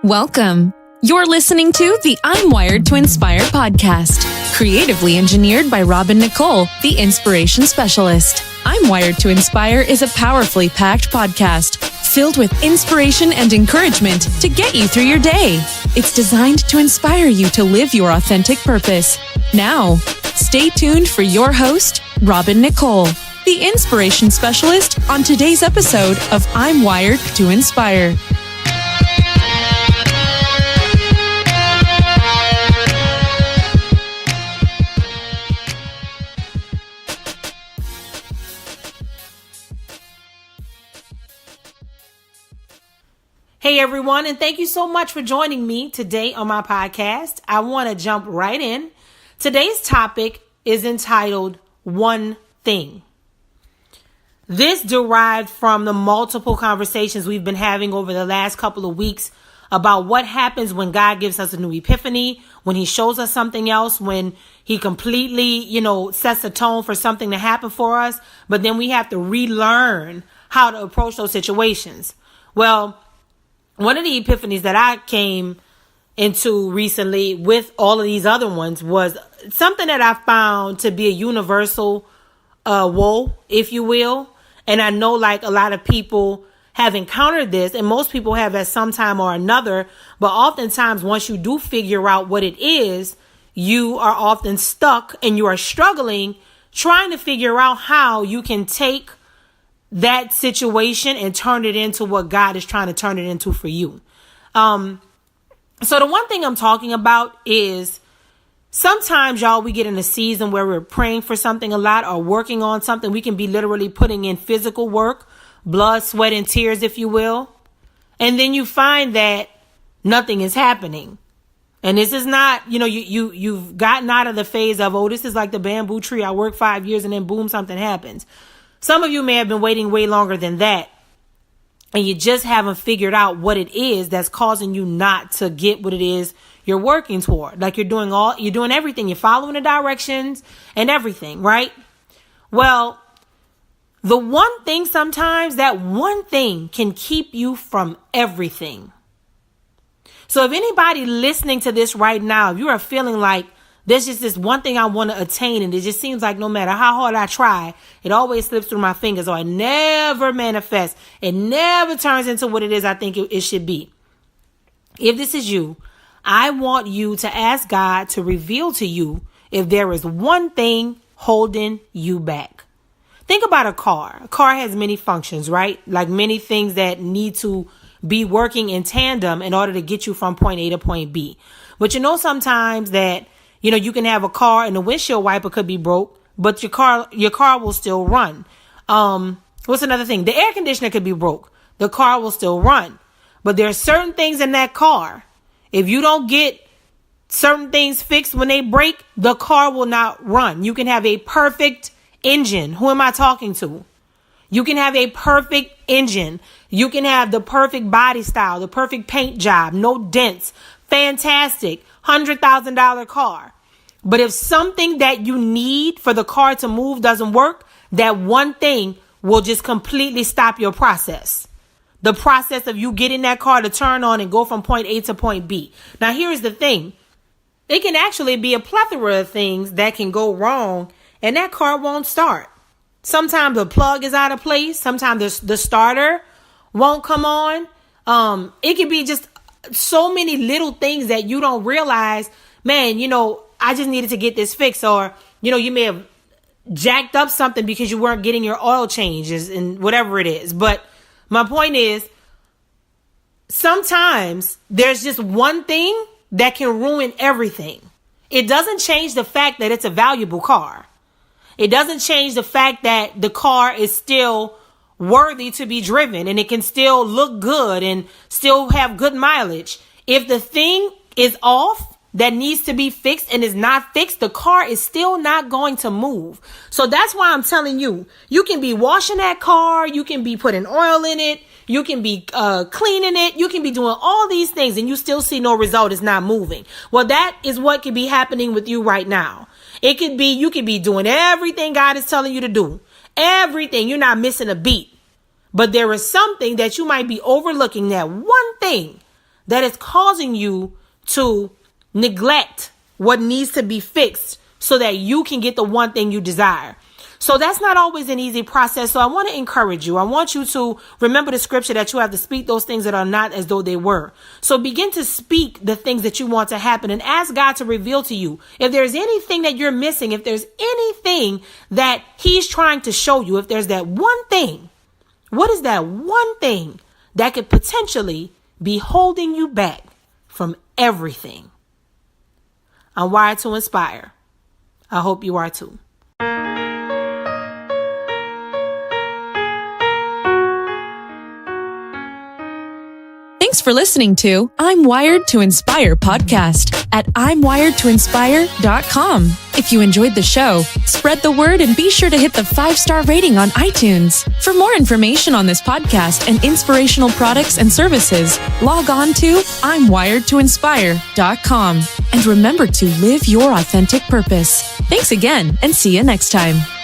Welcome. You're listening to the I'm Wired to Inspire podcast, creatively engineered by Nicole, the inspiration specialist. I'm Wired to Inspire is a powerfully packed podcast filled with inspiration and encouragement to get you through your day. It's designed to inspire you to live your authentic purpose. Now, stay tuned for your host, Nicole, the inspiration specialist, on today's episode of I'm Wired to Inspire. Hey everyone, and thank you so much for joining me today on my podcast. I want to jump right in. Today's topic is entitled One Thing. This derived from the multiple conversations we've been having over the last couple of weeks about what happens when God gives us a new epiphany, when he shows us something else, when he completely, sets a tone for something to happen for us, but then we have to relearn how to approach those situations. Well, one of the epiphanies that I came into recently with all of these other ones was something that I found to be a universal woe, if you will. And I know like a lot of people have encountered this, and most people have at some time or another. But oftentimes, once you do figure out what it is, you are often stuck and you are struggling trying to figure out how you can take that situation and turn it into what God is trying to turn it into for you. So the one thing I'm talking about is sometimes, y'all, we get in a season where we're praying for something a lot or working on something. We can be literally putting in physical work, blood, sweat, and tears, if you will. And then you find that nothing is happening. And this is not, you've gotten out of the phase of, this is like the bamboo tree. I work 5 years and then boom, something happens. Some of you may have been waiting way longer than that, and you just haven't figured out what it is that's causing you not to get what it is you're working toward. Like you're doing everything. You're following the directions and everything, right? Well, the one thing sometimes, that one thing can keep you from everything. So if anybody listening to this right now, if you are feeling like there's just this one thing I want to attain, and it just seems like no matter how hard I try, it always slips through my fingers, or it never manifests. It never turns into what it is I think it should be. If this is you, I want you to ask God to reveal to you if there is one thing holding you back. Think about a car. A car has many functions, right? Like many things that need to be working in tandem in order to get you from point A to point B. But sometimes that you can have a car and the windshield wiper could be broke, but your car will still run. What's another thing? The air conditioner could be broke. The car will still run. But there are certain things in that car. If you don't get certain things fixed when they break, the car will not run. You can have a perfect engine. Who am I talking to? You can have a perfect engine. You can have the perfect body style, the perfect paint job, no dents, fantastic, $100,000 car. But if something that you need for the car to move doesn't work, that one thing will just completely stop your process. The process of you getting that car to turn on and go from point A to point B. Now, here's the thing. It can actually be a plethora of things that can go wrong and that car won't start. Sometimes the plug is out of place. Sometimes the starter won't come on. It could be just so many little things that you don't realize, man, I just needed to get this fixed. Or, you may have jacked up something because you weren't getting your oil changes and whatever it is. But my point is, sometimes there's just one thing that can ruin everything. It doesn't change the fact that it's a valuable car. It doesn't change the fact that the car is still worthy to be driven and it can still look good and still have good mileage. If the thing is off that needs to be fixed and is not fixed, the car is still not going to move. So that's why I'm telling you, you can be washing that car, you can be putting oil in it, you can be cleaning it, you can be doing all these things and you still see no result. It's not moving. Well, that is what could be happening with you right now. It could be, you could be doing everything God is telling you to do. Everything. You're not missing a beat. But there is something that you might be overlooking, that one thing that is causing you to neglect what needs to be fixed so that you can get the one thing you desire. So that's not always an easy process. So I want to encourage you. I want you to remember the scripture that you have to speak those things that are not as though they were. So begin to speak the things that you want to happen and ask God to reveal to you. If there's anything that you're missing, if there's anything that he's trying to show you, if there's that one thing, what is that one thing that could potentially be holding you back from everything? I'm wired to inspire. I hope you are too. Thanks for listening to I'm Wired to Inspire podcast at I'mWiredToInspire.com. If you enjoyed the show, spread the word and be sure to hit the 5-star rating on iTunes. For more information on this podcast and inspirational products and services, log on to I'mWiredToInspire.com. And remember to live your authentic purpose. Thanks again and see you next time.